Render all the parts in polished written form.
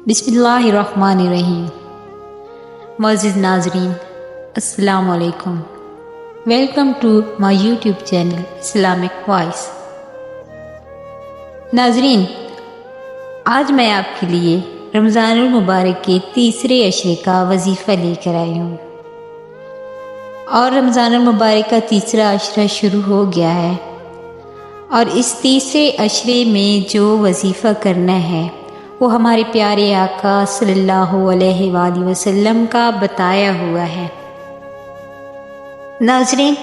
बिस्मिल्लाहिर्रहमानिर्रहीम। मुअज़्ज़िज़ नाज़रीन, अस्सलामु अलैकुम। Welcome to my YouTube channel Islamic voice. नाज़रीन, आज मैं आपके लिए रमज़ानुल मुबारक के तीसरे अशरे का वजीफ़ा लेकर आई हूँ और रमज़ानुल मुबारक का तीसरा अशरा शुरू हो गया है और इस तीसरे अशरे में जो वजीफ़ा करना है वो हमारे प्यारे आका सल्लल्लाहु अलैहि वसल्लम का बताया हुआ है। नाज़रीन,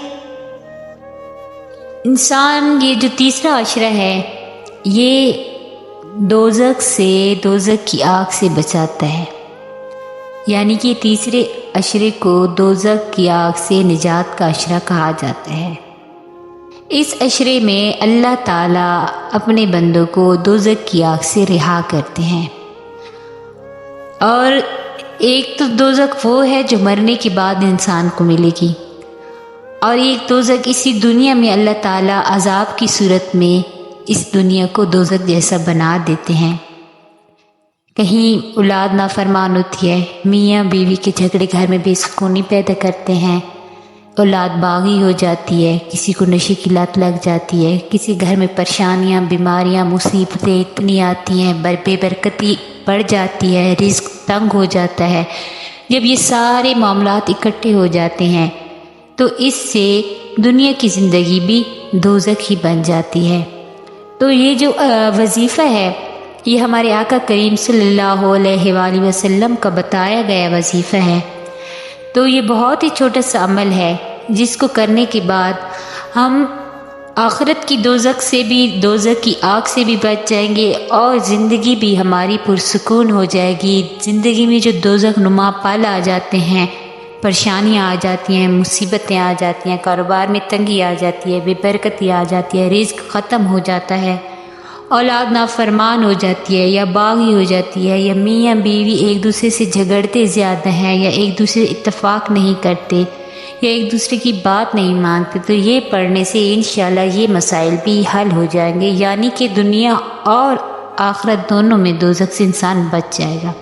इंसान ये जो तीसरा अशरा है ये दोज़ख की आग से बचाता है, यानी कि तीसरे अशरे को दोज़ख की आग से निजात का अशरा कहा जाता है। इस अशरे में अल्लाह ताला अपने बंदों को दोज़ख की आग से रिहा करते हैं। और एक तो दोज़ख वो है जो मरने के बाद इंसान को मिलेगी, और एक दोज़ख इसी दुनिया में अल्लाह ताला अज़ाब की सूरत में इस दुनिया को दोज़ख जैसा बना देते हैं। कहीं औलाद नाफरमान होती है, मियाँ बीवी के झगड़े घर में बेसुकूनी पैदा करते हैं, औलाद बागी हो जाती है, किसी को नशे की लत लग जाती है, किसी घर में परेशानियाँ, बीमारियाँ, मुसीबतें इतनी आती हैं, बेबरकती बढ़ जाती है, रिज़्क तंग हो जाता है। जब ये सारे मामलात इकट्ठे हो जाते हैं तो इससे दुनिया की ज़िंदगी भी दोज़ख ही बन जाती है। तो ये जो वजीफ़ा है ये हमारे आका करीम सल्लल्लाहु अलैहि वसल्लम का बताया गया वजीफ़ा है। तो ये बहुत ही छोटा सा अमल है जिसको करने के बाद हम आखिरत की दोज़ख से भी, दोज़ख की आग से भी बच जाएंगे और ज़िंदगी भी हमारी पुरसुकून हो जाएगी। ज़िंदगी में जो दोज़ख नुमा पल आ जाते हैं, परेशानियाँ आ जाती हैं, मुसीबतें आ जाती हैं, कारोबार में तंगी आ जाती है, बेबरकती आ जाती है, रिज़्क ख़त्म हो जाता है, औलाद नाफरमान हो जाती है या बागी हो जाती है, या मियाँ बीवी एक दूसरे से झगड़ते ज़्यादा हैं, या एक दूसरे इत्तफाक नहीं करते, या एक दूसरे की बात नहीं मानते, तो ये पढ़ने से इंशाल्लाह ये मसाइल भी हल हो जाएंगे, यानी कि दुनिया और आखिरत दोनों में दोज़ख से इंसान बच जाएगा।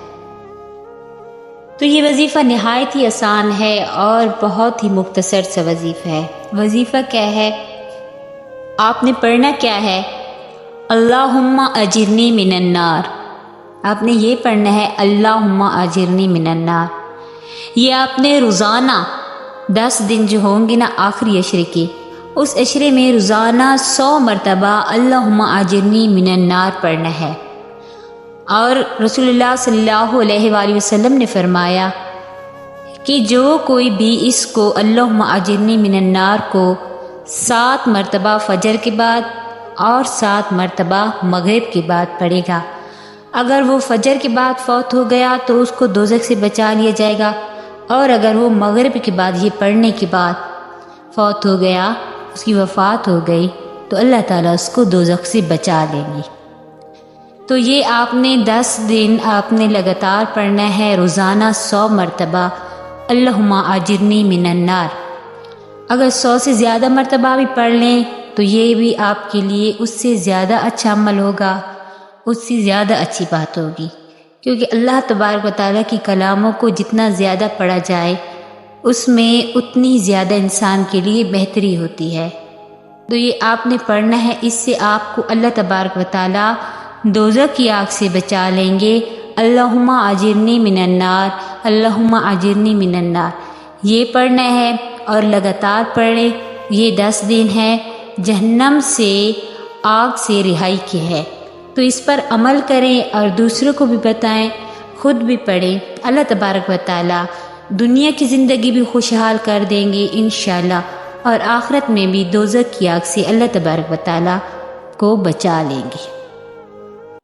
तो ये वजीफ़ा नहायत ही आसान है और बहुत ही मुख्तसर सा वजीफ़ा है। वजीफ़ा क्या है, आपने पढ़ना क्या है, अल्लाहुम्मा अजिरनी मिनन्नार। आपने ये पढ़ना है अल्लाहुम्मा अजिरनी मिनन्नार। ये आपने रोज़ाना 10 दिन जो होंगे ना आखिरी अशरे के, उस अशरे में रोज़ाना 100 मरतबा अल्लाहुम्मा अजिरनी मिनन्नार पढ़ना है। और रसूलुल्लाह सल्लल्लाहु अलैहि वसल्लम ने फरमाया कि जो कोई भी इसको अल्लाहुम्मा अजिरनी मिनन्नार को 7 मरतबा फ़जर के बाद और 7 मरतबा मगरिब के बाद पढ़ेगा, अगर वो फ़जर के बाद फौत हो गया तो उसको दोज़ख से बचा लिया जाएगा, और अगर वो मगरिब के बाद ये पढ़ने के बाद फौत हो गया, उसकी वफ़ात हो गई, तो अल्लाह ताला उसको दोज़ख से बचा लेंगे। तो ये आपने 10 दिन आपने लगातार पढ़ना है, रोज़ाना 100 मरतबा अल्लाहुम्मा अजिरनी मिनन्नार। अगर 100 से ज़्यादा मरतबा भी पढ़ लें तो ये भी आपके लिए उससे ज़्यादा अच्छा अमल होगा, उससे ज़्यादा अच्छी बात होगी, क्योंकि अल्लाह तबारक व तआला की कलामों को जितना ज़्यादा पढ़ा जाए उसमें उतनी ज़्यादा इंसान के लिए बेहतरी होती है। तो ये आपने पढ़ना है, इससे आपको अल्लाह तबारक व तआला दोज़ख की आग से बचा लेंगे। अल्लाहुम्मा अजिरनी मिनन्नार, अल्लाहुम्मा अजिरनी मिनन्नार, ये पढ़ना है और लगातार पढ़ें। ये 10 दिन है जहन्नम से, आग से रिहाई की है। तो इस पर अमल करें और दूसरों को भी बताएं, खुद भी पढ़ें। अल्लाह तबारक व तआला दुनिया की ज़िंदगी भी खुशहाल कर देंगे इंशाल्लाह, और आखिरत में भी दोज़ख की आग से अल्लाह तबारक व तआला को बचा लेंगे।